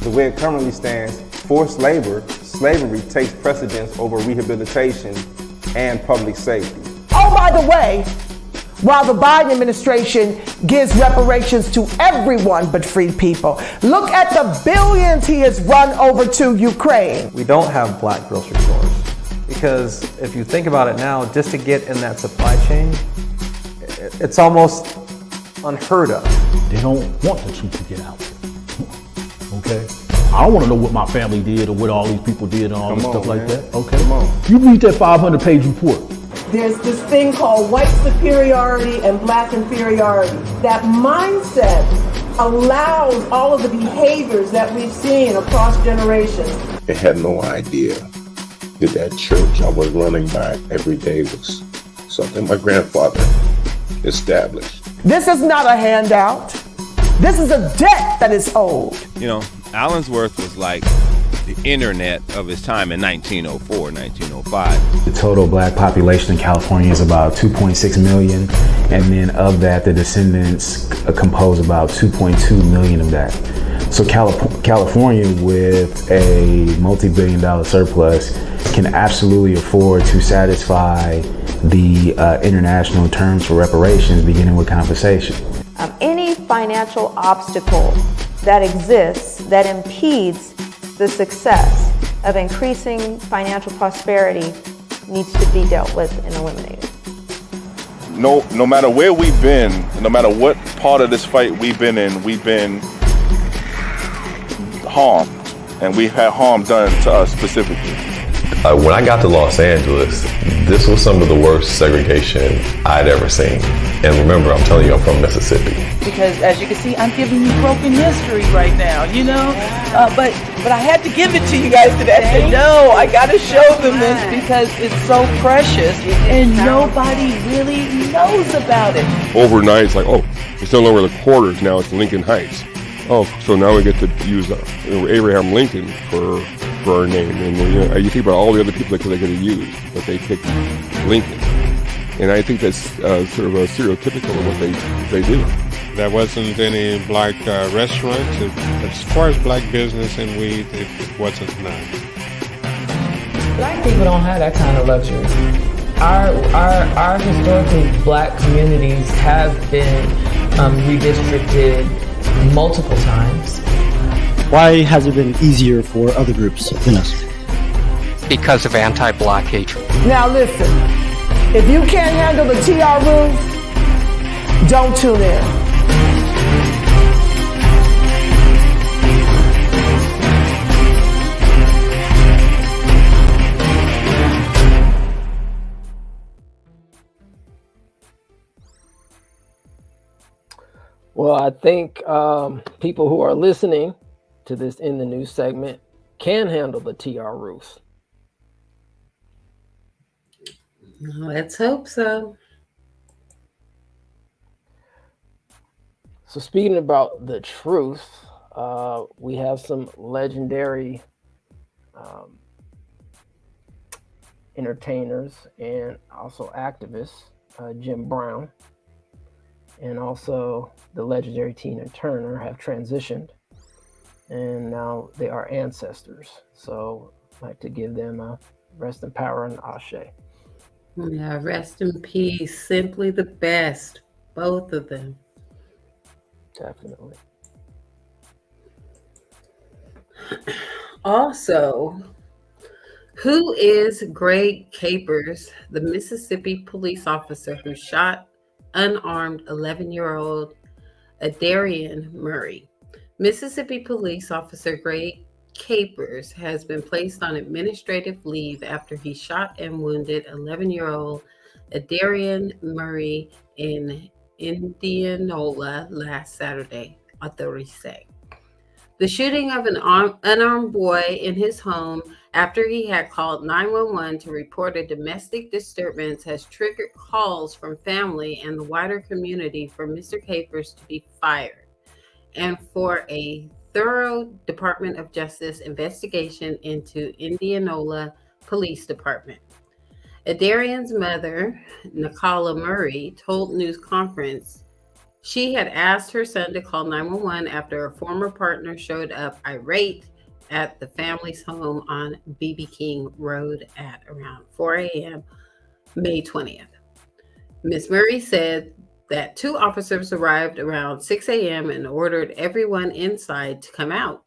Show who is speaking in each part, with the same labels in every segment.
Speaker 1: The way it currently stands, forced labor, slavery takes precedence over rehabilitation and public safety.
Speaker 2: Oh, by the way, while the Biden administration gives reparations to everyone but freed people, look at the billions he has run over to Ukraine.
Speaker 3: We don't have black grocery stores because if you think about it now, just to get in that supply chain, it's almost unheard of.
Speaker 4: They don't want the truth to get out. Okay? I don't want to know what my family did or what all these people did and all this stuff like that. Okay?
Speaker 1: Come on.
Speaker 4: You read that 500-page report.
Speaker 2: There's this thing called white superiority and black inferiority. That mindset allows all of the behaviors that we've seen across generations.
Speaker 5: I had no idea that church I was running by every day was something my grandfather established.
Speaker 2: This is not a handout. This is a debt that is owed.
Speaker 6: You know, Allensworth was like the internet of his time in 1904, 1905.
Speaker 7: The total black population in California is about 2.6 million, and then of that, the descendants compose about 2.2 million of that. So California, with a multi-billion-dollar surplus, can absolutely afford to satisfy the international terms for reparations, beginning with compensation.
Speaker 8: Any financial obstacle that exists that impedes the success of increasing financial prosperity needs to be dealt with and eliminated.
Speaker 9: No matter where we've been, no matter what part of this fight we've been in, we've been harmed, and we've had harm done to us specifically.
Speaker 10: When I got to Los Angeles, this was some of the worst segregation I'd ever seen. And remember, I'm telling you, I'm from Mississippi.
Speaker 11: Because as you can see, I'm giving you broken history right now, you know? But I had to give it to you guys today. I said, no, I got to show them this because it's so precious and nobody really knows about it.
Speaker 9: Overnight, it's like, oh, it's no longer the quarters, now it's Lincoln Heights. Oh, so now we get to use Abraham Lincoln for our name. And you think about all the other people that they could have used, but they picked Lincoln. And I think that's sort of a stereotypical of what they do.
Speaker 12: There wasn't any black restaurants. As far as black business and weed, it wasn't none.
Speaker 13: Black people don't have that kind of luxury. Our historically black communities have been redistricted multiple times.
Speaker 14: Why has it been easier for other groups than us?
Speaker 15: Because of anti-black hatred.
Speaker 2: Now listen, if you can't handle the TR rules, don't tune in.
Speaker 16: Well, I think people who are listening to this In the News segment can handle the TR rules.
Speaker 17: Let's hope so.
Speaker 16: So speaking about the truth, we have some legendary entertainers and also activists, Jim Brown, and also the legendary Tina Turner have transitioned, and now they are ancestors. So I'd like to give them a rest in power and ashe.
Speaker 17: Yeah, rest in peace. Simply the best, both of them.
Speaker 16: Definitely.
Speaker 17: Also, who is Greg Capers, the Mississippi police officer who shot unarmed 11-year-old Adarian Murray? Mississippi police officer Greg Capers has been placed on administrative leave after he shot and wounded 11-year-old Adarian Murray in Indianola last Saturday, authorities say. The shooting of an unarmed boy in his home after he had called 911 to report a domestic disturbance has triggered calls from family and the wider community for Mr. Capers to be fired and for a thorough Department of Justice investigation into Indianola Police Department. Adarian's mother, Nicola Murray, told News Conference She had asked her son to call 911 after a former partner showed up irate at the family's home on BB King Road at around 4 a.m. May 20th. Ms. Murray said that 2 officers arrived around 6 a.m. and ordered everyone inside to come out.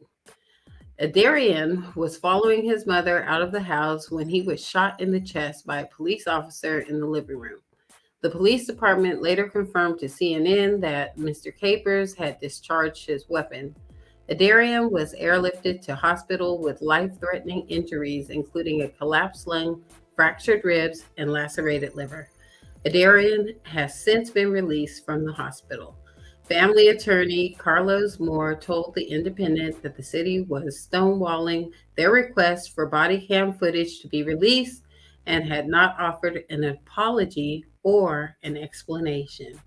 Speaker 17: Adarian was following his mother out of the house when he was shot in the chest by a police officer in the living room. The police department later confirmed to CNN that Mr. Capers had discharged his weapon. Adarian was airlifted to hospital with life-threatening injuries, including a collapsed lung, fractured ribs, and lacerated liver. Adarian has since been released from the hospital. Family attorney Carlos Moore told The Independent that the city was stonewalling their request for body cam footage to be released and had not offered an apology or an explanation.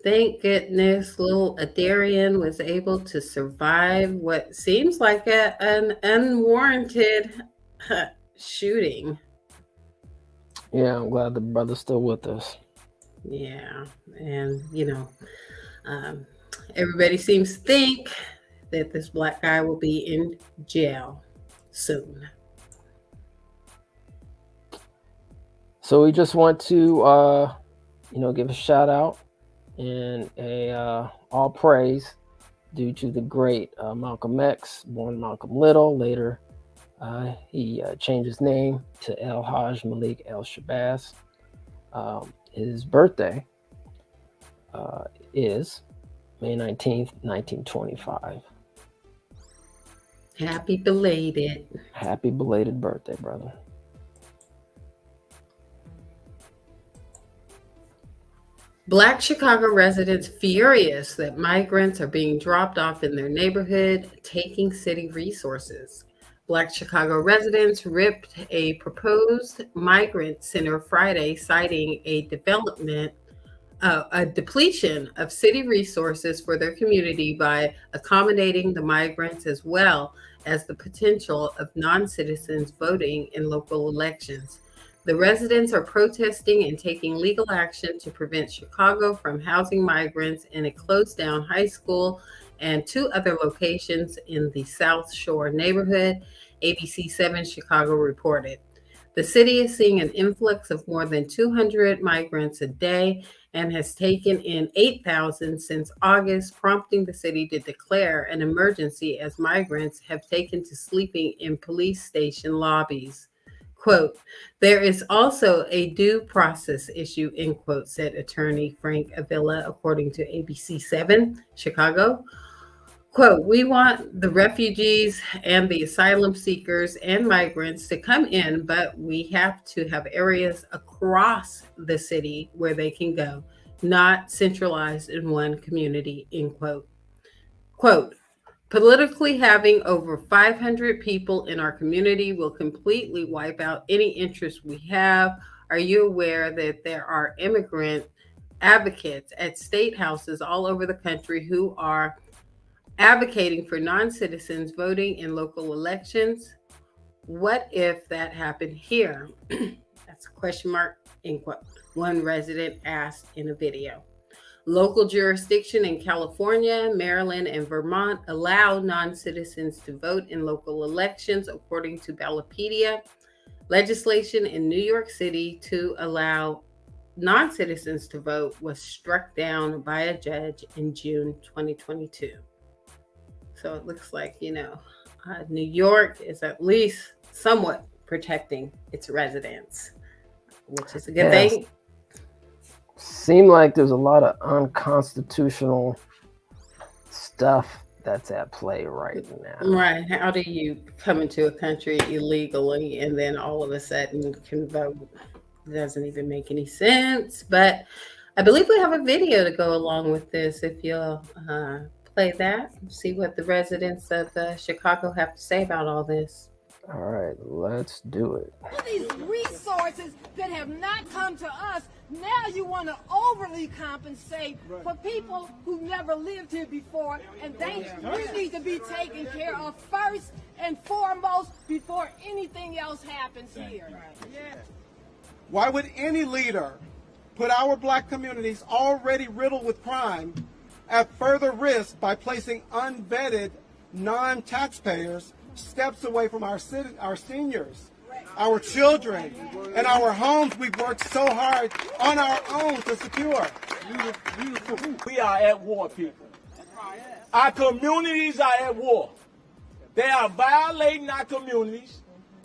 Speaker 17: Thank goodness little Adarian was able to survive what seems like an unwarranted shooting.
Speaker 16: Yeah, I'm glad the brother's still with us.
Speaker 17: Yeah, and everybody seems to think that this black guy will be in jail soon.
Speaker 16: So we just want to, give a shout out and all praise due to the great Malcolm X, born Malcolm Little. Later, he changed his name to El Haj Malik El Shabazz. His birthday is May 19th, 1925.
Speaker 17: Happy belated.
Speaker 16: Happy belated birthday, brother.
Speaker 17: Black Chicago residents furious that migrants are being dropped off in their neighborhood, taking city resources. Black Chicago residents ripped a proposed migrant center Friday, citing a depletion of city resources for their community by accommodating the migrants as well as the potential of non-citizens voting in local elections. The residents are protesting and taking legal action to prevent Chicago from housing migrants in a closed-down high school and 2 other locations in the South Shore neighborhood, ABC 7 Chicago reported. The city is seeing an influx of more than 200 migrants a day and has taken in 8,000 since August, prompting the city to declare an emergency as migrants have taken to sleeping in police station lobbies. Quote, there is also a due process issue, end quote, said attorney Frank Avila, according to ABC 7 Chicago. Quote, we want the refugees and the asylum seekers and migrants to come in, but we have to have areas across the city where they can go, not centralized in one community, end quote. Quote, politically having over 500 people in our community will completely wipe out any interest we have. Are you aware that there are immigrant advocates at state houses all over the country who are advocating for non-citizens voting in local elections? What if that happened here? That's a question mark, end quote. One resident asked in a video. Local jurisdiction in California, Maryland, and Vermont allow non-citizens to vote in local elections, according to Ballotpedia. Legislation in New York City to allow non-citizens to vote was struck down by a judge in June 2022. So it looks like, New York is at least somewhat protecting its residents, which is a good thing.
Speaker 16: Seemed like there's a lot of unconstitutional stuff that's at play right now.
Speaker 17: Right. How do you come into a country illegally and then all of a sudden can vote? It doesn't even make any sense. But I believe we have a video to go along with this. If you'll play that, see what the residents of Chicago have to say about all this.
Speaker 16: All right, let's do it.
Speaker 18: All these resources that have not come to us, now you want to overly compensate for people who never lived here before, and we need to be taken care of first and foremost before anything else happens here.
Speaker 19: Why would any leader put our black communities already riddled with crime at further risk by placing unvetted non-taxpayers steps away from our seniors, our children, and our homes we've worked so hard on our own to secure.
Speaker 20: We are at war, people. Our communities are at war. They are violating our communities,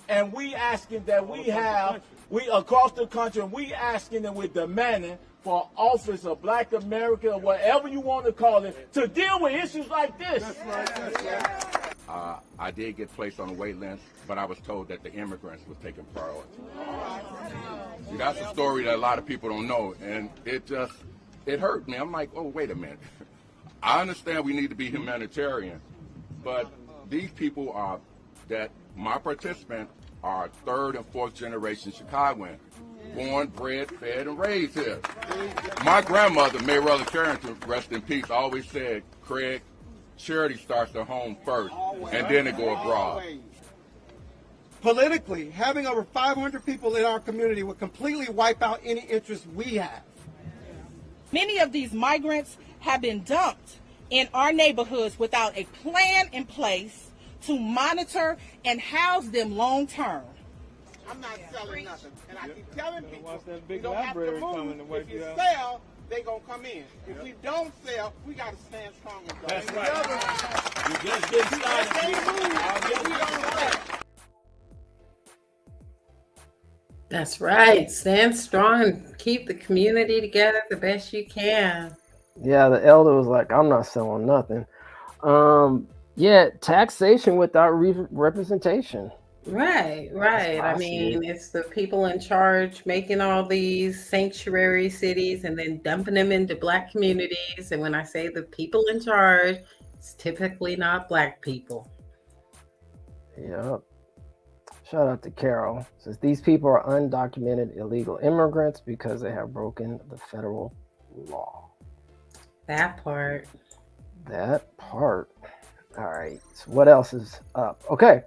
Speaker 20: and we asking that we across the country, and we asking and we're demanding for office of Black America, or whatever you want to call it, to deal with issues like this.
Speaker 21: I did get placed on a wait list, but I was told that the immigrants was taking priority. See, that's a story that a lot of people don't know, and it hurt me. I'm like, oh, wait a minute. I understand we need to be humanitarian, but these people my participants are third and fourth generation Chicagoans, born, bred, fed, and raised here. My grandmother, Marcel, rest in peace, always said, Craig, charity starts at home first, and then it go abroad.
Speaker 19: Politically, having over 500 people in our community would completely wipe out any interest we have.
Speaker 22: Many of these migrants have been dumped in our neighborhoods without a plan in place to monitor and house them long term.
Speaker 23: I'm not selling nothing. And I keep telling people, you don't have to move. If you sell, they gonna come in. If we don't sell, we gotta stand strong and go.
Speaker 20: That's right. You just get started.
Speaker 17: That's right. Stand strong and keep the community together the best you can.
Speaker 16: Yeah, the elder was like, I'm not selling nothing. Yeah, taxation without representation.
Speaker 17: Right. I mean, it's the people in charge making all these sanctuary cities and then dumping them into Black communities. And when I say the people in charge, it's typically not Black people.
Speaker 16: Yep. Shout out to Carol. Says these people are undocumented illegal immigrants because they have broken the federal law.
Speaker 17: That part.
Speaker 16: All right. So what else is up? Okay.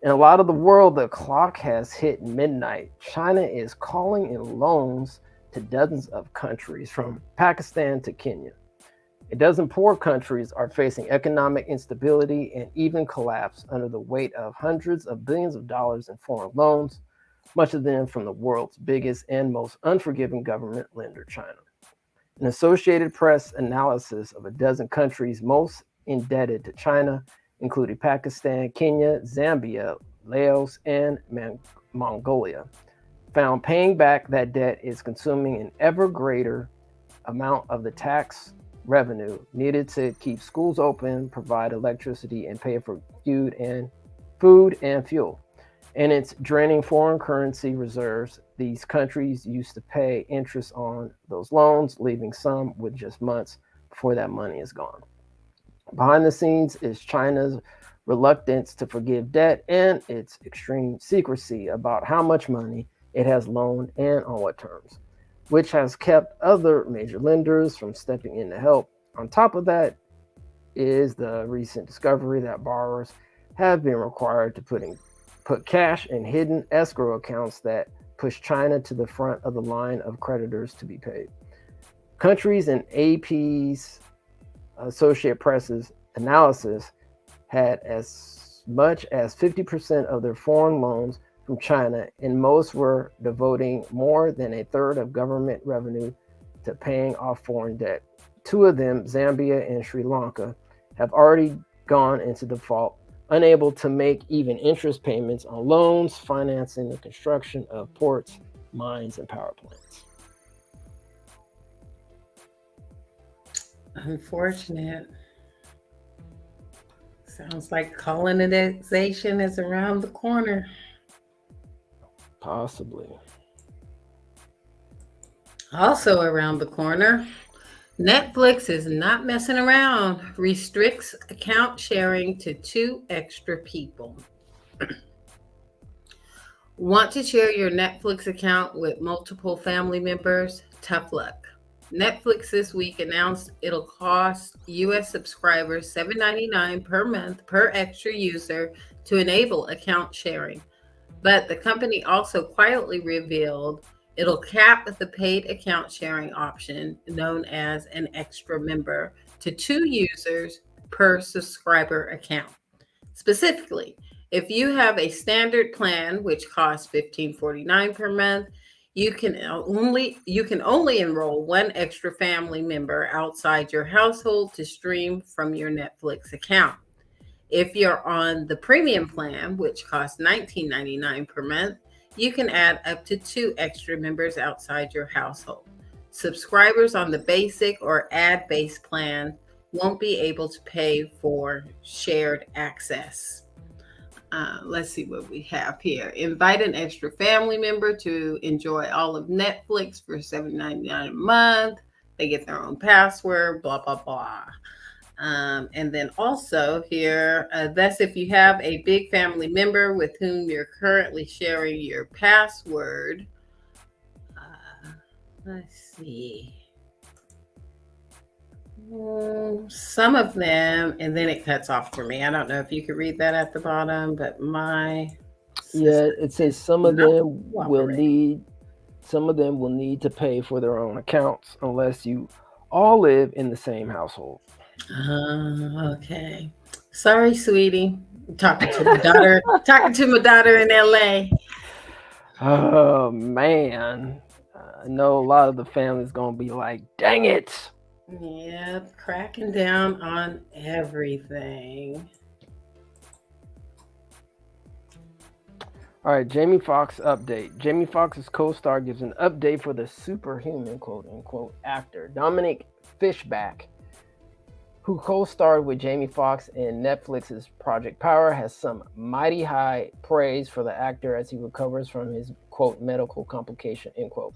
Speaker 16: In a lot of the world, the clock has hit midnight. China is calling in loans to dozens of countries, from Pakistan to Kenya. A dozen poor countries are facing economic instability and even collapse under the weight of hundreds of billions of dollars in foreign loans, much of them from the world's biggest and most unforgiving government lender, China. An Associated Press analysis of a dozen countries most indebted to China, including Pakistan, Kenya, Zambia, Laos, and Mongolia, found paying back that debt is consuming an ever greater amount of the tax revenue needed to keep schools open, provide electricity, and pay for food and fuel. And it's draining foreign currency reserves. These countries used to pay interest on those loans, leaving some with just months before that money is gone. Behind the scenes is China's reluctance to forgive debt and its extreme secrecy about how much money it has loaned and on what terms, which has kept other major lenders from stepping in to help. On top of that is the recent discovery that borrowers have been required to put cash in hidden escrow accounts that push China to the front of the line of creditors to be paid. Countries in AP's Associated Press's analysis had as much as 50% of their foreign loans from China, and most were devoting more than a third of government revenue to paying off foreign debt. Two of them, Zambia and Sri Lanka, have already gone into default, unable to make even interest payments on loans financing the construction of ports, mines, and power plants.
Speaker 17: Unfortunate. Sounds like colonization is around the corner.
Speaker 16: Possibly.
Speaker 17: Also around the corner, Netflix is not messing around, restricts account sharing to 2 extra people. Want to share your Netflix account with multiple family members? Tough luck. Netflix this week announced it'll cost U.S. subscribers $7.99 per month per extra user to enable account sharing. But the company also quietly revealed It'll cap the paid account sharing option known as an extra member to 2 users per subscriber account. Specifically, if you have a standard plan which costs $15.49 per month, you can only enroll 1 extra family member outside your household to stream from your Netflix account. If you're on the premium plan, which costs $19.99 per month, you can add up to 2 extra members outside your household. Subscribers on the basic or ad-based plan won't be able to pay for shared access. Let's see what we have here. Invite an extra family member to enjoy all of Netflix for $7.99 a month. They get their own password, blah, blah, blah. And then also here, that's if you have a big family member with whom you're currently sharing your password. Let's see. Some of them, and then it cuts off for me. I don't know if you could read that at the bottom, but
Speaker 16: it says some of them will need to pay for their own accounts unless you all live in the same household.
Speaker 17: Okay. Sorry, sweetie. Talking to my daughter. Talking to my daughter in LA.
Speaker 16: Oh man, I know a lot of the family's gonna be like, "Dang it!"
Speaker 17: Yeah, cracking down on everything.
Speaker 16: All right, Jamie Foxx update. Jamie Foxx's co-star gives an update for the superhuman, quote unquote, actor Dominic Fishback, who co-starred with Jamie Foxx in Netflix's Project Power, has some mighty high praise for the actor as he recovers from his, quote, medical complication, end quote.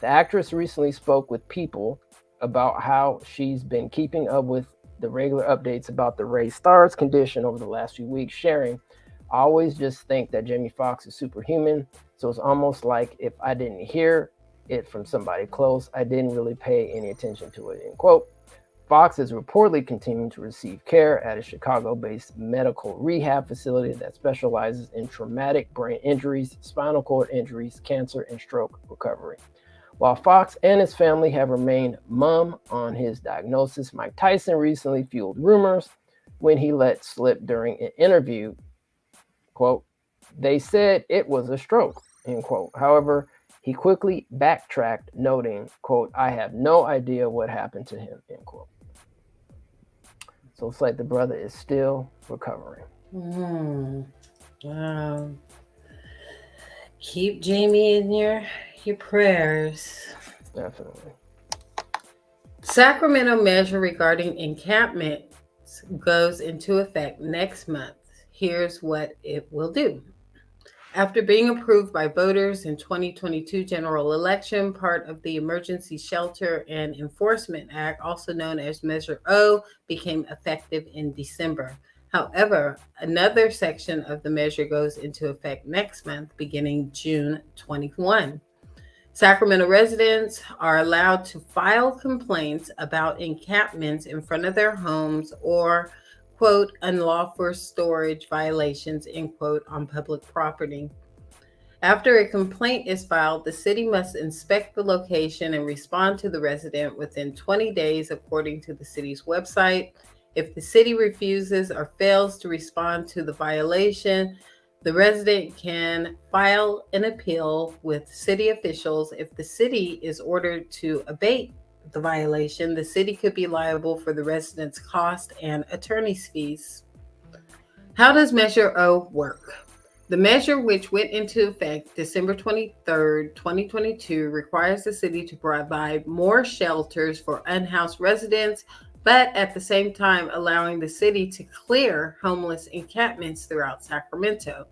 Speaker 16: The actress recently spoke with People about how she's been keeping up with the regular updates about the raised stars condition over the last few weeks, sharing, "I always just think that Jamie Foxx is superhuman, so it's almost like if I didn't hear it from somebody close, I didn't really pay any attention to it," end quote. Foxx is reportedly continuing to receive care at a Chicago-based medical rehab facility that specializes in traumatic brain injuries, spinal cord injuries, cancer, and stroke recovery. While Foxx and his family have remained mum on his diagnosis, Mike Tyson recently fueled rumors when he let slip during an interview, quote, "They said it was a stroke," end quote. However, he quickly backtracked, noting, quote, "I have no idea what happened to him," end quote. So it's like the brother is still recovering.
Speaker 17: Wow. Keep Jamie in your prayers.
Speaker 16: Definitely.
Speaker 17: Sacramento measure regarding encampments goes into effect next month. Here's what it will do. After being approved by voters in 2022 general election, part of the Emergency Shelter and Enforcement Act, also known as Measure O, became effective in December. However, another section of the measure goes into effect next month, beginning June 21. Sacramento residents are allowed to file complaints about encampments in front of their homes or, quote, unlawful storage violations, end quote, on public property. After a complaint is filed, the city must inspect the location and respond to the resident within 20 days, according to the city's website. If the city refuses or fails to respond to the violation, the resident can file an appeal with city officials. If the city is ordered to abate the violation, the city could be liable for the resident's cost and attorney's fees. How does Measure O work? The measure, which went into effect December 23rd, 2022, requires the city to provide more shelters for unhoused residents, but at the same time allowing the city to clear homeless encampments throughout Sacramento.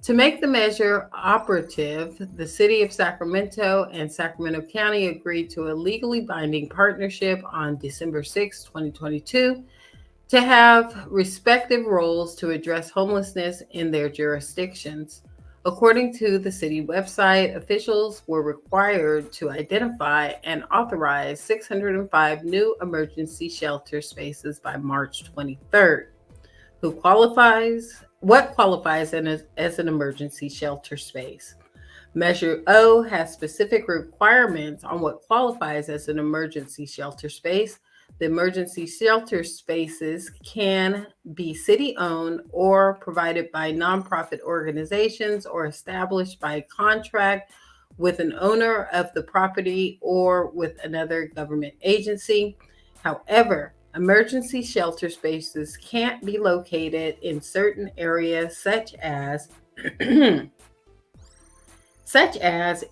Speaker 17: To make the measure operative, the city of Sacramento and Sacramento County agreed to a legally binding partnership on December 6, 2022, to have respective roles to address homelessness in their jurisdictions. According to the city website, officials were required to identify and authorize 605 new emergency shelter spaces by March 23rd. What qualifies as an emergency shelter space? Measure O has specific requirements on what qualifies as an emergency shelter space. The emergency shelter spaces can be city-owned or provided by nonprofit organizations or established by contract with an owner of the property or with another government agency. However, emergency shelter spaces can't be located in certain areas such as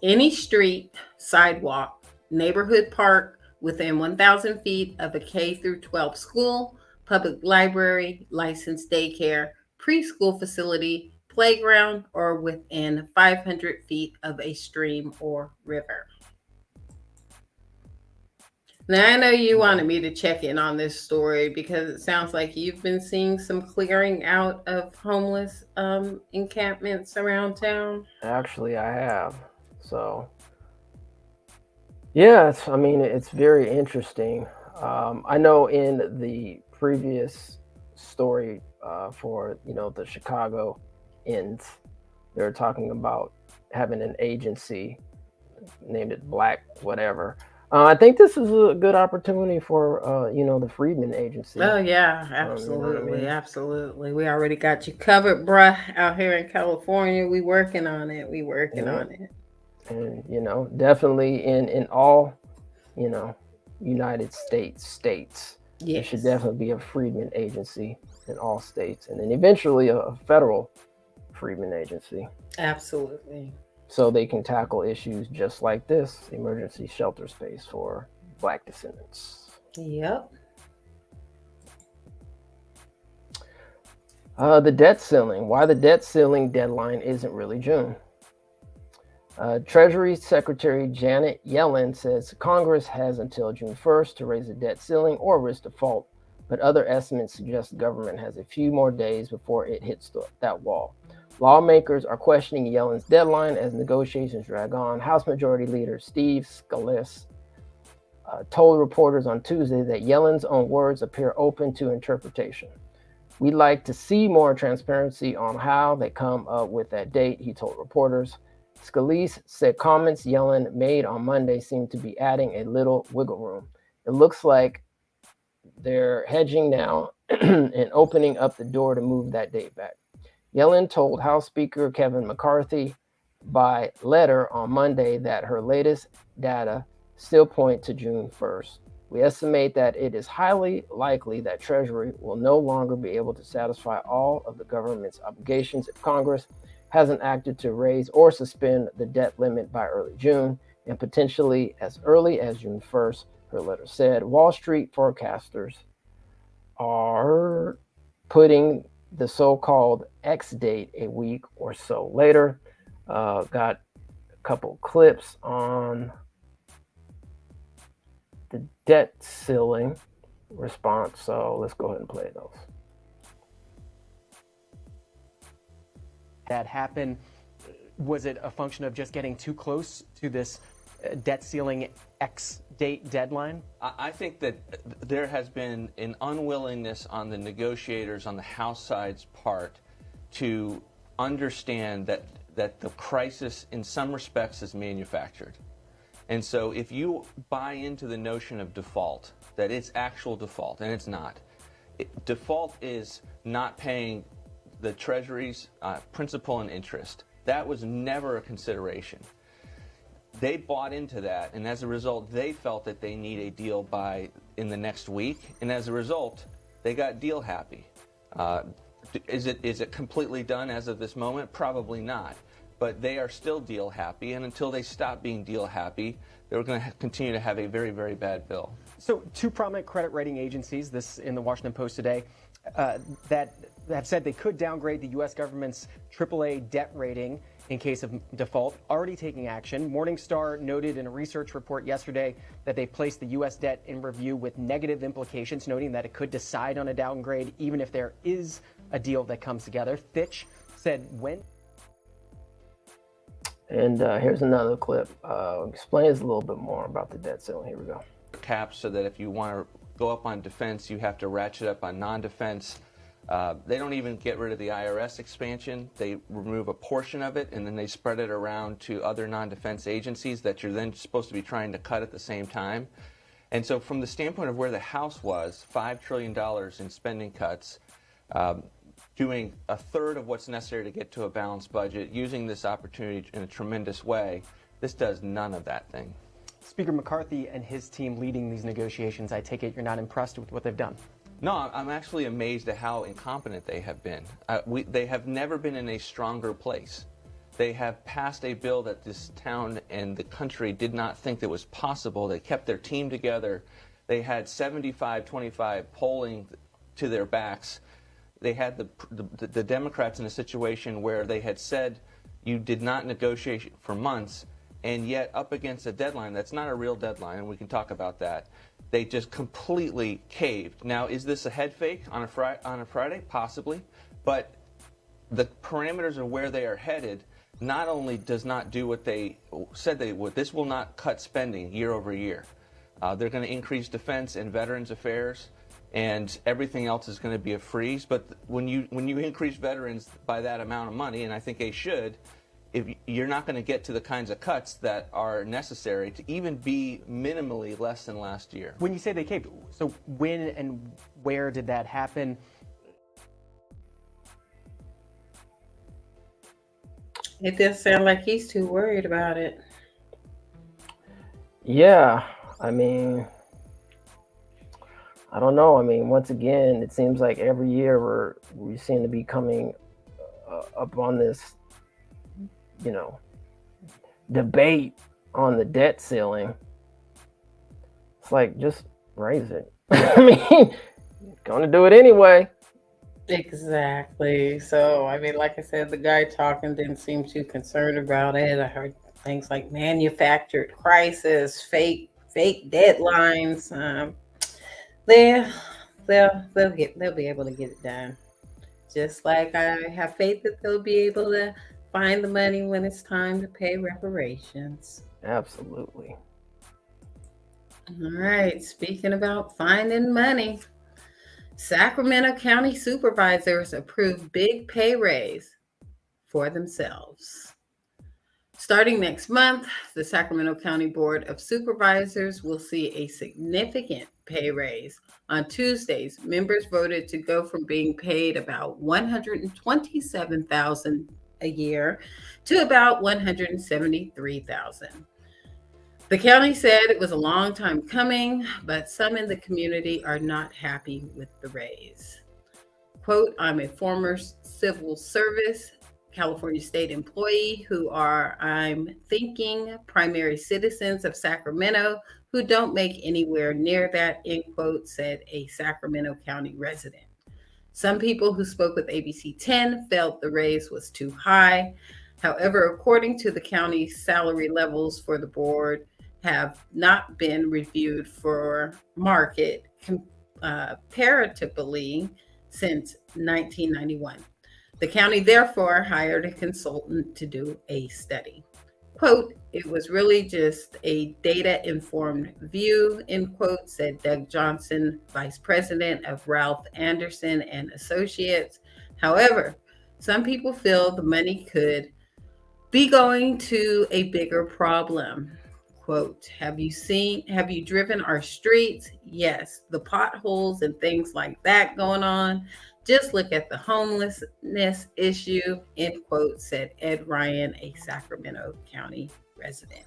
Speaker 17: any street, sidewalk, neighborhood park within 1,000 feet of a K through 12 school, public library, licensed daycare, preschool facility, playground, or within 500 feet of a stream or river. Now, I know you wanted me to check in on this story because it sounds like you've been seeing some clearing out of homeless encampments around town.
Speaker 16: Actually, I have. So, yeah, it's very interesting. I know in the previous story for, the Chicago ends, they were talking about having an agency, named it Black whatever. I think this is a good opportunity for, the Freedmen Agency.
Speaker 17: Oh, yeah, absolutely. Absolutely. We already got you covered, bruh, out here in California. We working on it. On it.
Speaker 16: And, definitely in all, United States. Yes. There should definitely be a Freedmen Agency in all states. And then eventually a federal Freedmen Agency.
Speaker 17: Absolutely.
Speaker 16: So they can tackle issues just like this, emergency shelter space for Black descendants.
Speaker 17: Yep.
Speaker 16: The debt ceiling. Why the debt ceiling deadline isn't really June. Treasury Secretary Janet Yellen says Congress has until June 1st to raise the debt ceiling or risk default, but other estimates suggest the government has a few more days before it hits that wall. Lawmakers are questioning Yellen's deadline as negotiations drag on. House Majority Leader Steve Scalise told reporters on Tuesday that Yellen's own words appear open to interpretation. We'd like to see more transparency on how they come up with that date, he told reporters. Scalise said comments Yellen made on Monday seemed to be adding a little wiggle room. It looks like they're hedging now and opening up the door to move that date back. Yellen told House Speaker Kevin McCarthy by letter on Monday that her latest data still point to June 1st. We estimate that it is highly likely that Treasury will no longer be able to satisfy all of the government's obligations if Congress hasn't acted to raise or suspend the debt limit by early June, and potentially as early as June 1st, her letter said. Wall Street forecasters are putting the so-called X date a week or so later. Got a couple clips on the debt ceiling response, so let's go ahead and play those.
Speaker 1: That happened? Was it a function of just getting too close to this debt ceiling X date deadline?
Speaker 3: I think that there has been an unwillingness on the negotiators on the House side's part to understand that the crisis in some respects is manufactured. And so if you buy into the notion of default, that it's actual default, and it's not. Default is not paying the Treasury's principal and interest. That was never a consideration. They bought into that, and as a result, they felt that they need a deal in the next week, and as a result, they got deal happy. Is it completely done as of this moment? Probably not. But they are still deal happy, and until they stop being deal happy, they're going to continue to have a very, very bad bill.
Speaker 1: So two prominent credit rating agencies, this in the Washington Post today, that have said they could downgrade the U.S. government's AAA debt rating in case of default, already taking action. Morningstar noted in a research report yesterday that they placed the U.S. debt in review with negative implications, noting that it could decide on a downgrade even if there is a deal that comes together. Fitch said when...
Speaker 16: And here's another clip. Explains a little bit more about the debt ceiling. Here we go.
Speaker 3: Caps so that if you want to go up on defense, you have to ratchet up on non-defense. They don't even get rid of the IRS expansion. They remove a portion of it, and then they spread it around to other non-defense agencies that you're then supposed to be trying to cut at the same time. And so from the standpoint of where the House was, $5 trillion in spending cuts, doing a third of what's necessary to get to a balanced budget, using this opportunity in a tremendous way, this does none of that thing.
Speaker 1: Speaker McCarthy and his team leading these negotiations, I take it you're not impressed with what they've done?
Speaker 3: No, I'm actually amazed at how incompetent they have been. They have never been in a stronger place. They have passed a bill that this town and the country did not think that was possible. They kept their team together. They had 75-25 polling to their backs. They had the Democrats in a situation where they had said you did not negotiate for months, and yet up against a deadline that's not a real deadline, and we can talk about that, they just completely caved. Now, is this a head fake on a Friday? Possibly. But the parameters of where they are headed not only does not do what they said they would, this will not cut spending year over year. They're going to increase defense and veterans affairs, and everything else is going to be a freeze. But when you increase veterans by that amount of money, and I think they should, if you're not going to get to the kinds of cuts that are necessary to even be minimally less than last year.
Speaker 1: When you say they caved, so when and where did that happen?
Speaker 17: It does sound like he's too worried about it.
Speaker 16: Yeah, I mean, I don't know. I mean, once again, it seems like every year we seem to be coming up on this, you know, debate on the debt ceiling. It's like, just raise it. I mean, gonna do it anyway.
Speaker 17: Exactly. So, I mean, like I said, the guy talking didn't seem too concerned about it. I heard things like manufactured crisis, fake deadlines. They'll be able to get it done. Just like I have faith that they'll be able to find the money when it's time to pay reparations.
Speaker 16: Absolutely.
Speaker 17: All right. Speaking about finding money, Sacramento County Supervisors approved big pay raise for themselves. Starting next month, the Sacramento County Board of Supervisors will see a significant pay raise. On Tuesdays, members voted to go from being paid about $127,000 a year to about $173,000. The county said it was a long time coming, but some in the community are not happy with the raise. Quote, I'm a former civil service California state employee who are, I'm thinking, primary citizens of Sacramento who don't make anywhere near that, end quote, said a Sacramento County resident. Some people who spoke with ABC 10 felt the raise was too high. However, according to the county's salary levels for the board have not been reviewed for market comparatively since 1991. The county therefore hired a consultant to do a study. Quote, it was really just a data-informed view, end quote, said Doug Johnson, vice president of Ralph Anderson and Associates. However, some people feel the money could be going to a bigger problem. Quote, have you driven our streets? Yes, the potholes and things like that going on. Just look at the homelessness issue, end quote, said Ed Ryan, a Sacramento County resident.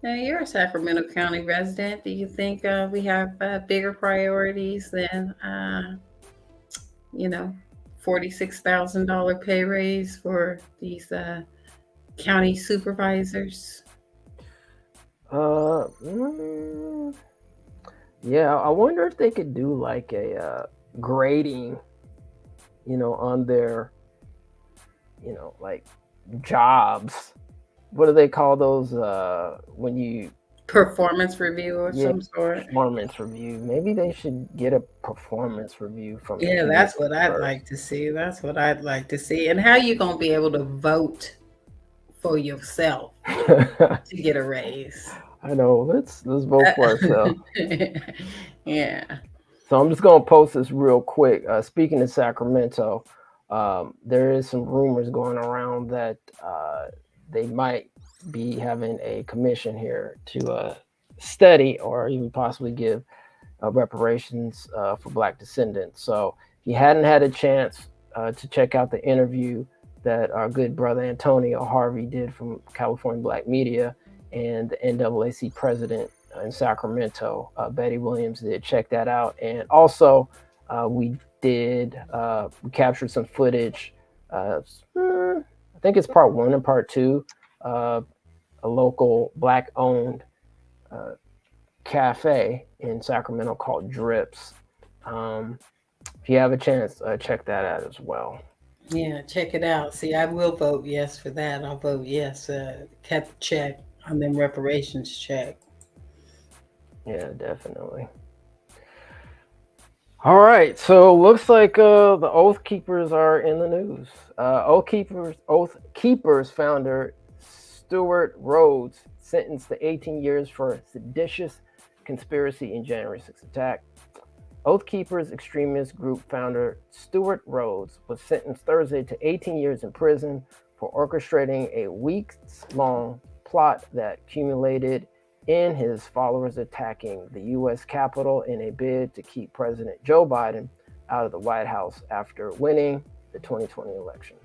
Speaker 17: Now, you're a Sacramento County resident. Do you think we have bigger priorities than, $46,000 pay raise for these county supervisors?
Speaker 16: Yeah, I wonder if they could do like a grading, on their, like jobs. What do they call those when you
Speaker 17: performance review or some sort?
Speaker 16: Performance review. Maybe they should get a performance review from.
Speaker 17: Yeah, that's what I'd like to see. That's what I'd like to see. And how you gonna be able to vote for yourself to get a raise?
Speaker 16: I know. Let's vote for ourselves.
Speaker 17: Yeah.
Speaker 16: So I'm just going to post this real quick. Speaking of Sacramento, there is some rumors going around that they might be having a commission here to study or even possibly give reparations for Black descendants. So if you hadn't had a chance to check out the interview that our good brother Antonio Harvey did from California Black Media and the NAAC president in Sacramento, Betty Williams, did check that out. And also we captured some footage. I think it's part 1 and part 2, a local Black owned cafe in Sacramento called Drips. If you have a chance, check that out as well.
Speaker 17: Yeah, check it out. See, I will vote yes for that. I'll vote yes. Kept the check on them reparations check.
Speaker 16: Yeah, definitely. All right, so looks like the Oath Keepers are in the news. Oath Keepers founder Stewart Rhodes sentenced to 18 years for seditious conspiracy in January 6th attack. Oath Keepers extremist group founder Stewart Rhodes was sentenced Thursday to 18 years in prison for orchestrating a weeks-long plot that culminated in his followers attacking the U.S. Capitol in a bid to keep President Joe Biden out of the White House after winning the 2020 election.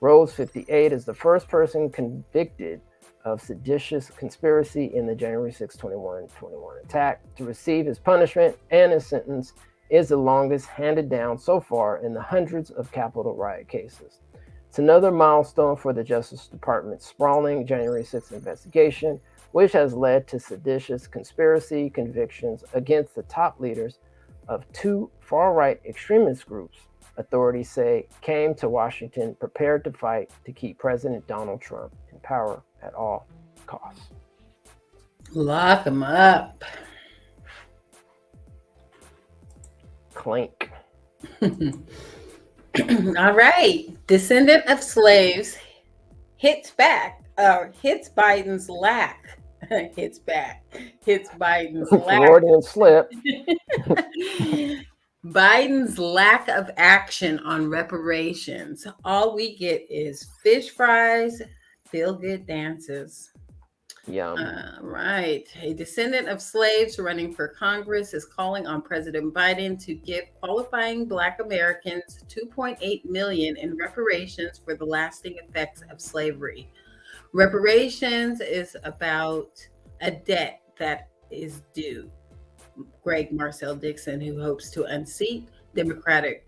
Speaker 16: Rhodes, 58, is the first person convicted of seditious conspiracy in the January 6, 2021 attack to receive his punishment, and his sentence is the longest handed down so far in the hundreds of Capitol riot cases. It's another milestone for the Justice Department's sprawling January 6th investigation, which has led to seditious conspiracy convictions against the top leaders of 2 far-right extremist groups authorities say came to Washington prepared to fight to keep President Donald Trump in power at all costs.
Speaker 17: Lock him up.
Speaker 16: Clink.
Speaker 17: All right. Descendant of slaves hits Biden's lack. Hits Biden's lack.
Speaker 16: Freudian slip.
Speaker 17: Biden's lack of action on reparations. All we get is fish fries, feel-good dances.
Speaker 16: Yum.
Speaker 17: Right. A descendant of slaves running for Congress is calling on President Biden to give qualifying Black Americans $2.8 million in reparations for the lasting effects of slavery. Reparations is about a debt that is due. Greg Marcel Dixon, who hopes to unseat Democratic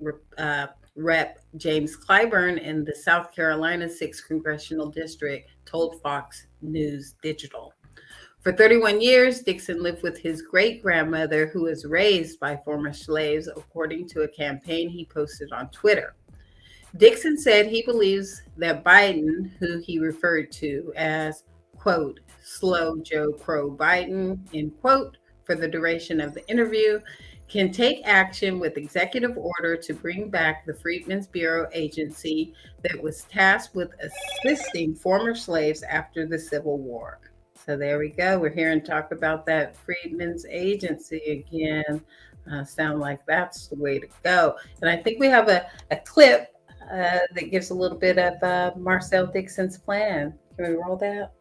Speaker 17: Rep. James Clyburn in the South Carolina 6th Congressional District, told Fox News Digital. For 31 years, Dixon lived with his great-grandmother, who was raised by former slaves, according to a campaign he posted on Twitter. Dixon said he believes that Biden, who he referred to as, quote, slow Joe Crow Biden, end quote, for the duration of the interview, can take action with executive order to bring back the Freedmen's Bureau agency that was tasked with assisting former slaves after the Civil War. So there we go. We're hearing talk about that Freedmen's Agency again. Sound like that's the way to go. And I think we have a clip that gives a little bit of Marcel Dixon's plan. Can we roll that?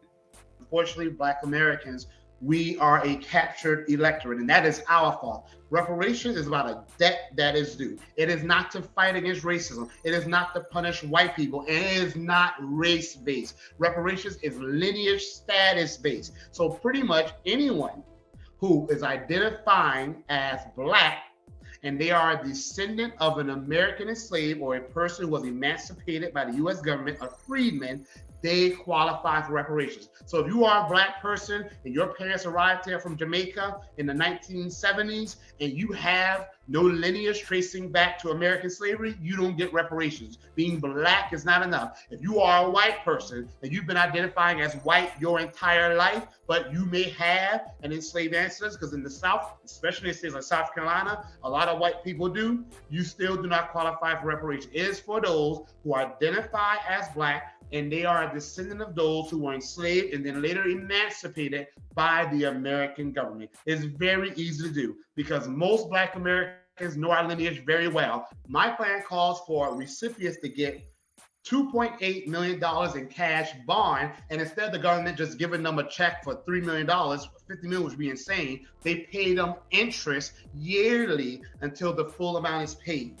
Speaker 4: Unfortunately, Black Americans, we are a captured electorate, and that is our fault. Reparations is about a debt that is due. It is not to fight against racism. It is not to punish white people. And it is not race-based. Reparations is lineage status-based. So pretty much anyone who is identifying as Black and they are a descendant of an American enslaved or a person who was emancipated by the U.S. government, a freedman, they qualify for reparations. So if you are a Black person and your parents arrived here from Jamaica in the 1970s and you have no lineage tracing back to American slavery, you don't get reparations. Being Black is not enough. If you are a white person and you've been identifying as white your entire life, but you may have an enslaved ancestors, because in the South, especially in states like South Carolina, a lot of white people do, you still do not qualify for reparations. It is for those who identify as Black and they are a descendant of those who were enslaved and then later emancipated by the American government. It's very easy to do because most Black Americans know our lineage very well. My plan calls for recipients to get $2.8 million in cash bond, and instead of the government just giving them a check for $3 million, $50 million would be insane, they pay them interest yearly until the full amount is paid.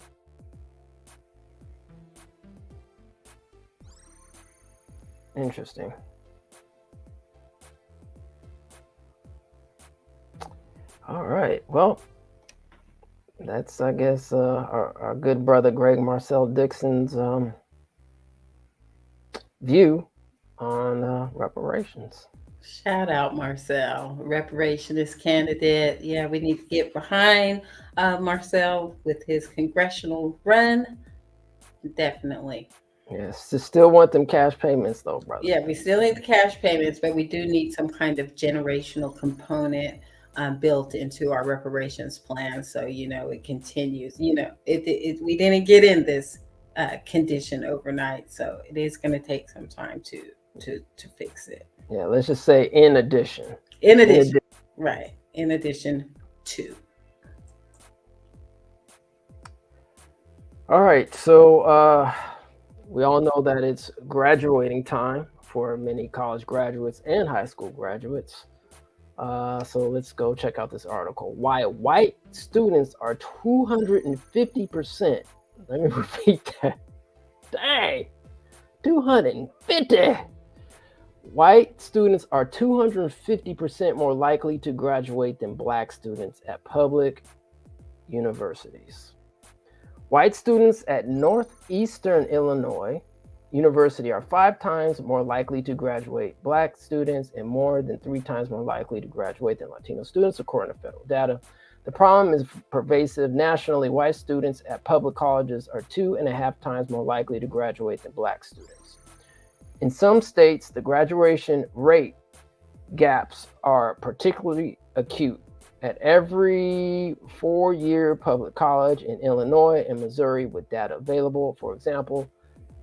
Speaker 16: Interesting. All right. Well, that's, I guess, our good brother Greg Marcel Dixon's view on reparations.
Speaker 17: Shout out Marcel, reparationist candidate. Yeah, we need to get behind Marcel with his congressional run. Definitely.
Speaker 16: Yes, to still want them cash payments though, brother.
Speaker 17: Yeah, we still need the cash payments, but we do need some kind of generational component built into our reparations plan. So, it continues. We didn't get in this condition overnight. So it is going to take some time to fix it.
Speaker 16: Yeah, let's just say in addition.
Speaker 17: Right. In addition to.
Speaker 16: All right. So we all know that it's graduating time for many college graduates and high school graduates. So let's go check out this article. Why white students are 250%. Let me repeat that. Dang, 250. White students are 250% more likely to graduate than black students at public universities. White students at Northeastern Illinois University are 5 times more likely to graduate black students and more than 3 times more likely to graduate than Latino students, according to federal data. The problem is pervasive nationally. White students at public colleges are 2.5 times more likely to graduate than black students. In some states, the graduation rate gaps are particularly acute. At every 4-year public college in Illinois and Missouri with data available, for example,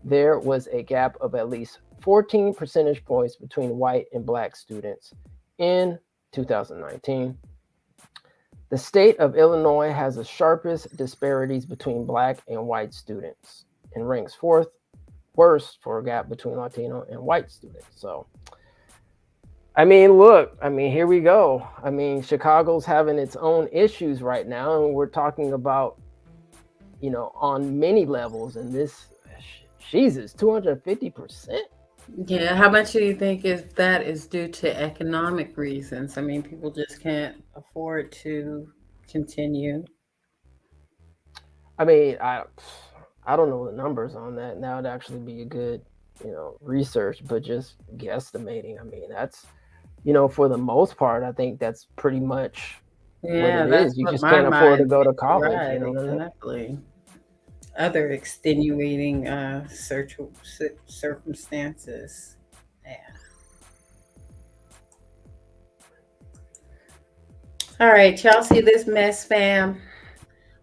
Speaker 16: there was a gap of at least 14 percentage points between white and black students in 2019. The state of Illinois has the sharpest disparities between black and white students and ranks 4th worst for a gap between Latino and white students. So, here we go. Chicago's having its own issues right now, and we're talking about, on many levels, and this, Jesus, 250%.
Speaker 17: Yeah, how much do you think that is due to economic reasons? People just can't afford to continue.
Speaker 16: I don't know the numbers on that. That would actually be a good, research, but just guesstimating. That's, for the most part, I think that's pretty much what it is. You just can't afford to go to college.
Speaker 17: Right, exactly. Other extenuating circumstances. Yeah. All right, y'all see this mess, fam?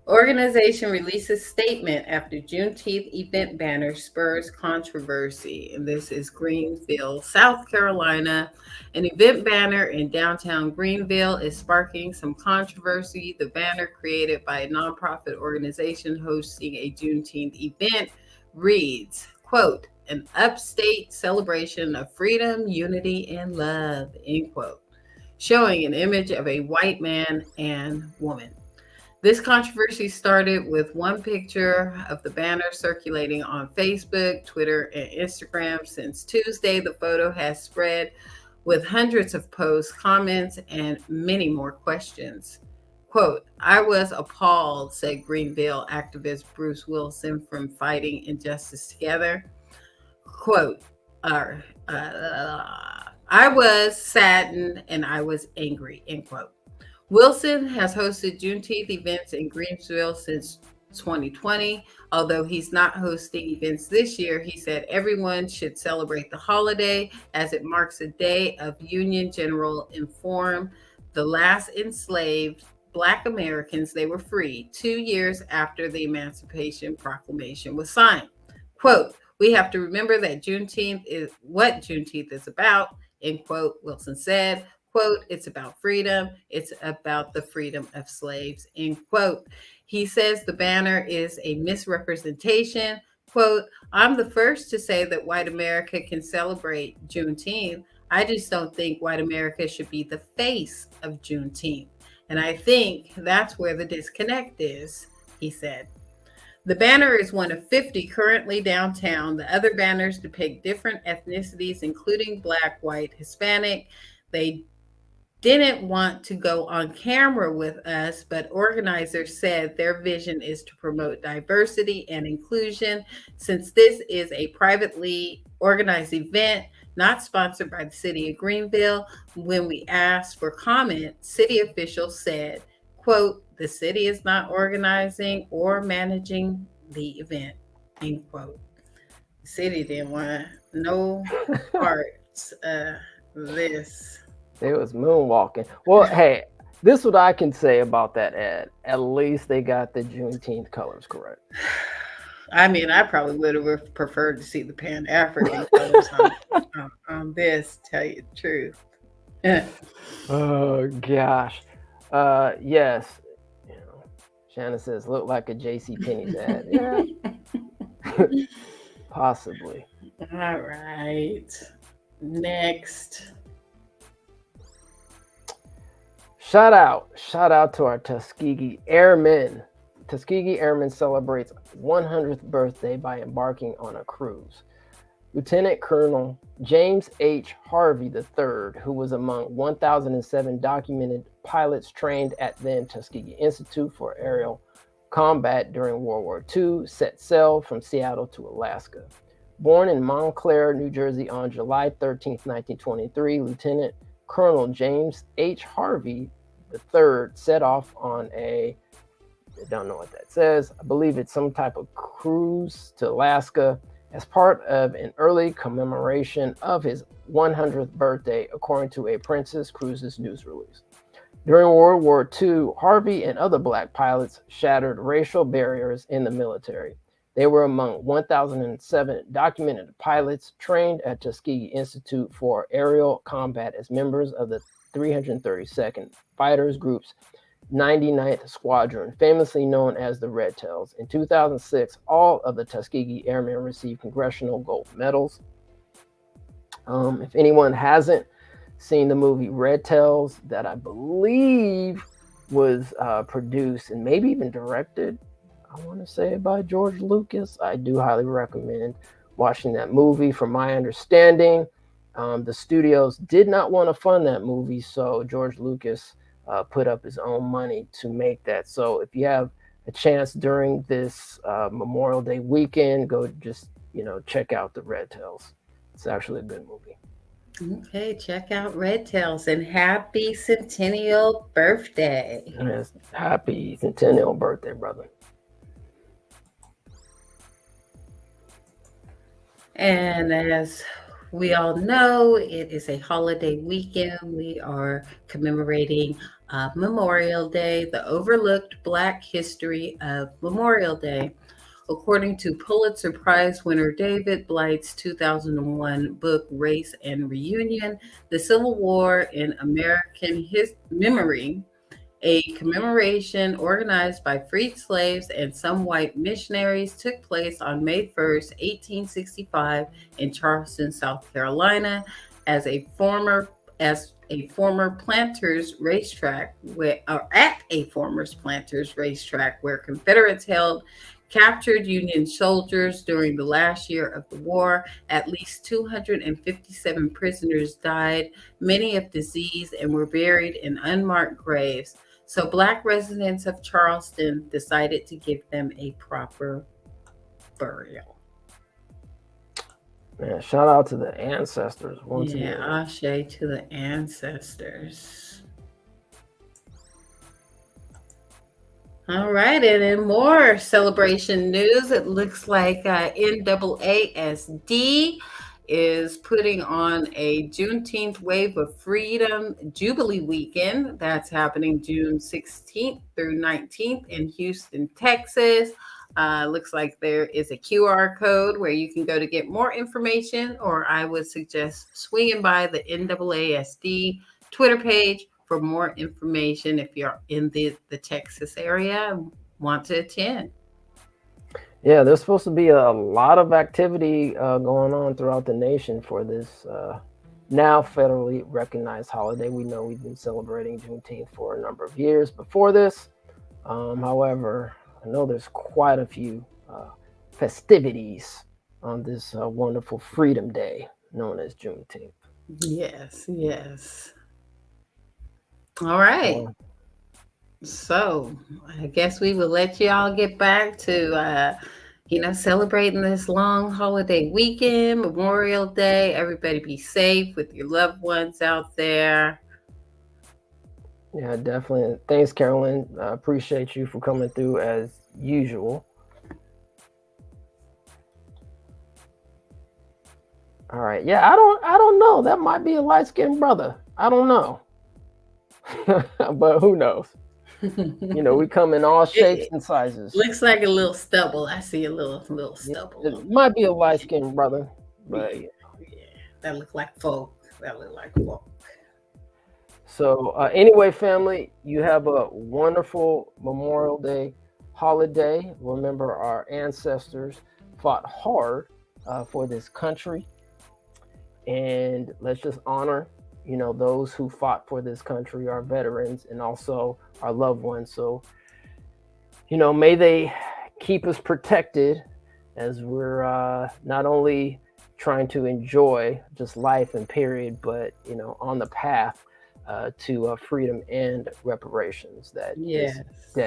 Speaker 17: Organization releases statement after Juneteenth event banner spurs controversy. And this is Greenville, South Carolina. An event banner in downtown Greenville is sparking some controversy. The banner, created by a nonprofit organization hosting a Juneteenth event, reads, quote, "an upstate celebration of freedom, unity, and love," end quote, showing an image of a white man and woman. This controversy started with one picture of the banner circulating on Facebook, Twitter, and Instagram. Since Tuesday, the photo has spread with hundreds of posts, comments, and many more questions. Quote, "I was appalled," said Greenville activist Bruce Wilson from Fighting Injustice Together. Quote, "I was saddened and I was angry," end quote. Wilson has hosted Juneteenth events in Greenville since 2020. Although he's not hosting events this year, he said everyone should celebrate the holiday as it marks a day of Union General inform the last enslaved Black Americans they were free 2 years after the Emancipation Proclamation was signed. Quote, "We have to remember that Juneteenth is what Juneteenth is about," end quote, Wilson said. Quote, "It's about freedom. It's about the freedom of slaves," end quote. He says the banner is a misrepresentation. Quote, I'm the first to say that white America can celebrate Juneteenth. I just don't think white America should be the face of Juneteenth. And I think that's where the disconnect is, he said. The banner is one of 50 currently downtown. The other banners depict different ethnicities, including Black, white, Hispanic. They didn't want to go on camera with us, but organizers said their vision is to promote diversity and inclusion. Since this is a privately organized event, not sponsored by the city of Greenville, when we asked for comment, city officials said, quote, the city is not organizing or managing the event, end quote. The city didn't want no parts of this.
Speaker 16: It was moonwalking. Well, hey, this is what I can say about that ad. At least they got the Juneteenth colors correct.
Speaker 17: I mean, I probably would have preferred to see the Pan-African colors on this, tell you the truth.
Speaker 16: Oh, gosh. Yes. You know, Shannon says, look like a JCPenney's ad. Yeah. Possibly.
Speaker 17: All right. Next.
Speaker 16: Shout out to our Tuskegee Airmen. Tuskegee Airmen celebrates 100th birthday by embarking on a cruise. Lieutenant Colonel James H. Harvey III, who was among 1,007 documented pilots trained at then Tuskegee Institute for Aerial Combat during World War II, set sail from Seattle to Alaska. Born in Montclair, New Jersey on July 13, 1923, Lieutenant Colonel James H. Harvey III set off on I don't know what that says. I believe it's some type of cruise to Alaska as part of an early commemoration of his 100th birthday, according to a Princess Cruises news release. During World War II, Harvey and other Black pilots shattered racial barriers in the military. They were among 1,007 documented pilots trained at Tuskegee Institute for Aerial Combat as members of the 332nd Fighters Group's 99th Squadron, famously known as the Red Tails. In 2006, all of the Tuskegee Airmen received Congressional Gold Medals. If anyone hasn't seen the movie Red Tails, that I believe was produced and maybe even directed, I want to say, by George Lucas, I do highly recommend watching that movie. From my understanding, the studios did not want to fund that movie, so George Lucas put up his own money to make that. So if you have a chance during this Memorial Day weekend, go just, check out the Red Tails. It's actually a good movie.
Speaker 17: Okay, check out Red Tails, and happy centennial birthday.
Speaker 16: Yes, happy centennial birthday, brother.
Speaker 17: And as we all know, it is a holiday weekend. We are commemorating Memorial Day, the overlooked Black history of Memorial Day. According to Pulitzer Prize winner David Blight's 2001 book, Race and Reunion, the Civil War in American Memory, a commemoration organized by freed slaves and some white missionaries, took place on May 1st, 1865 in Charleston, South Carolina, at a former planters racetrack where Confederates held captured Union soldiers during the last year of the war. At least 257 prisoners died, many of disease, and were buried in unmarked graves. So Black residents of Charleston decided to give them a proper burial.
Speaker 16: Man, shout out to the ancestors once again.
Speaker 17: Yeah, ashe to the ancestors. All right, and in more celebration news, it looks like NAASD is putting on a Juneteenth Wave of Freedom Jubilee Weekend. That's happening June 16th through 19th in Houston, Texas. Looks like there is a QR code where you can go to get more information, or I would suggest swinging by the NAASD Twitter page for more information if you're in the Texas area. want to attend.
Speaker 16: Yeah, there's supposed to be a lot of activity going on throughout the nation for this now federally recognized holiday. We know we've been celebrating Juneteenth for a number of years before this. However, I know there's quite a few festivities on this wonderful Freedom Day known as Juneteenth.
Speaker 17: Yes, yes. All right. So I guess we will let you all get back to, celebrating this long holiday weekend, Memorial Day. Everybody be safe with your loved ones out there.
Speaker 16: Yeah, definitely. Thanks, Carolyn. I appreciate you for coming through as usual. All right. Yeah, I don't know. That might be a light-skinned brother. I don't know. But who knows? We come in all shapes and sizes.
Speaker 17: Looks like a little stubble. I see a little stubble.
Speaker 16: It might be a light-skinned brother, but
Speaker 17: yeah, that look like folk.
Speaker 16: So anyway, family, you have a wonderful Memorial Day holiday. Remember, our ancestors fought hard for this country, and let's just honor those who fought for this country, our veterans, and also our loved ones. So, may they keep us protected as we're not only trying to enjoy just life and period, but, on the path to freedom and reparations that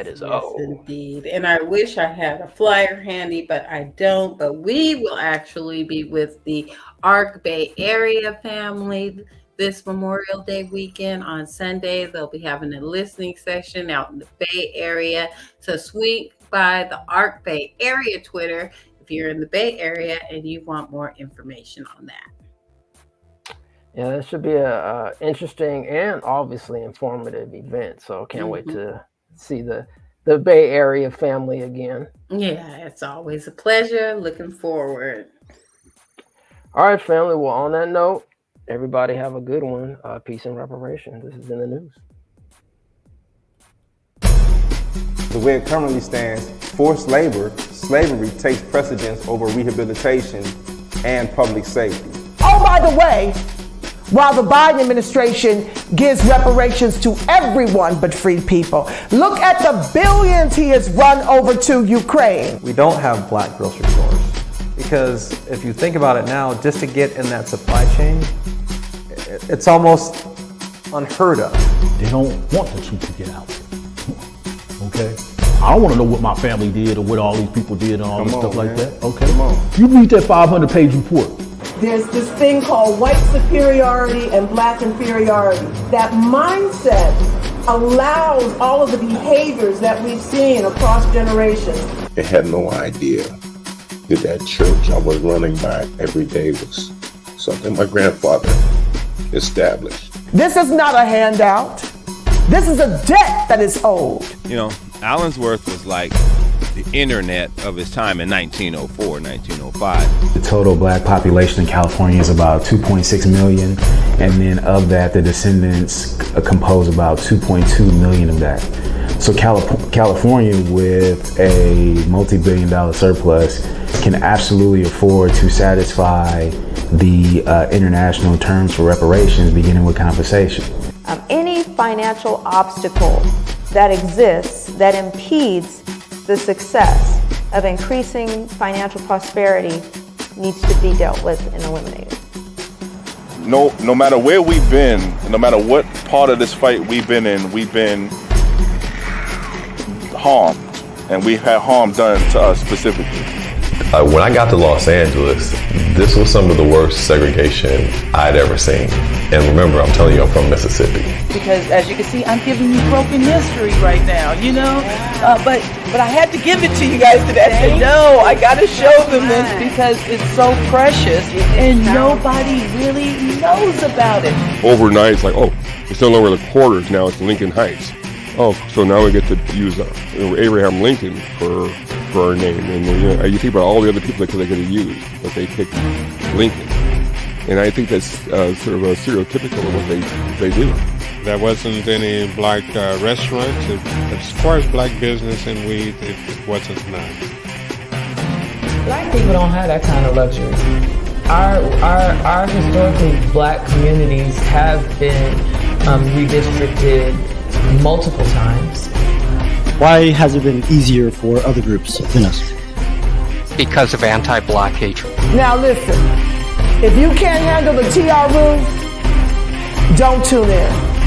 Speaker 16: is owed.
Speaker 17: Indeed. And I wish I had a flyer handy, but I don't. But we will actually be with the Arc Bay area family this Memorial Day weekend. On Sunday, they'll be having a listening session out in the Bay Area. So swing by the Arc Bay Area Twitter if you're in the Bay Area and you want more information on that.
Speaker 16: Yeah, that should be a interesting and obviously informative event. So can't wait to see the Bay Area family again.
Speaker 17: Yeah, it's always a pleasure. Looking forward.
Speaker 16: All right, family. Well, on that note, everybody have a good one. Peace and reparation. This is in the news.
Speaker 5: The way it currently stands, forced labor, slavery takes precedence over rehabilitation and public safety.
Speaker 2: Oh, by the way, while the Biden administration gives reparations to everyone but freed people, look at the billions he has run over to Ukraine.
Speaker 6: We don't have black grocery stores because if you think about it now, just to get in that supply chain, it's almost unheard of.
Speaker 7: They don't want the truth to get out. Okay? I don't want to know what my family did or what all these people did and all this stuff like that. Okay? You read that 500-page report.
Speaker 2: There's this thing called white superiority and black inferiority. That mindset allows all of the behaviors that we've seen across generations.
Speaker 24: I had no idea that church I was running by every day was something my grandfather established.
Speaker 2: This is not a handout. This is a debt that is owed.
Speaker 25: Allensworth was like the internet of his time in 1904, 1905.
Speaker 26: The total black population in California is about 2.6 million. And then of that, the descendants compose about 2.2 million of that. So California, with a multi-billion-dollar surplus, can absolutely afford to satisfy the international terms for reparations, beginning with compensation.
Speaker 8: Any financial obstacle that exists that impedes the success of increasing financial prosperity needs to be dealt with and eliminated.
Speaker 9: No matter where we've been, no matter what part of this fight we've been in, we've been harmed, and we've had harm done to us specifically.
Speaker 10: When I got to Los Angeles, this was some of the worst segregation I'd ever seen. And remember, I'm telling you, I'm from Mississippi.
Speaker 11: Because as you can see, I'm giving you broken history right now, but I had to give it to you guys today. I said, no, I got to show them this because it's so precious and nobody really knows about it.
Speaker 9: Overnight, it's like, it's no longer the quarters, now it's Lincoln Heights. So now we get to use Abraham Lincoln for our name. And you think about all the other people that they could have used, but they picked Lincoln. And I think that's sort of stereotypical of what they do.
Speaker 12: There wasn't any black restaurants. As far as black business and weed, it wasn't none.
Speaker 13: Black people don't have that kind of luxury. Our historically black communities have been redistricted multiple times.
Speaker 14: Why has it been easier for other groups than us?
Speaker 15: Because of anti-black hatred.
Speaker 2: Now listen, if you can't handle the TR room, don't tune in.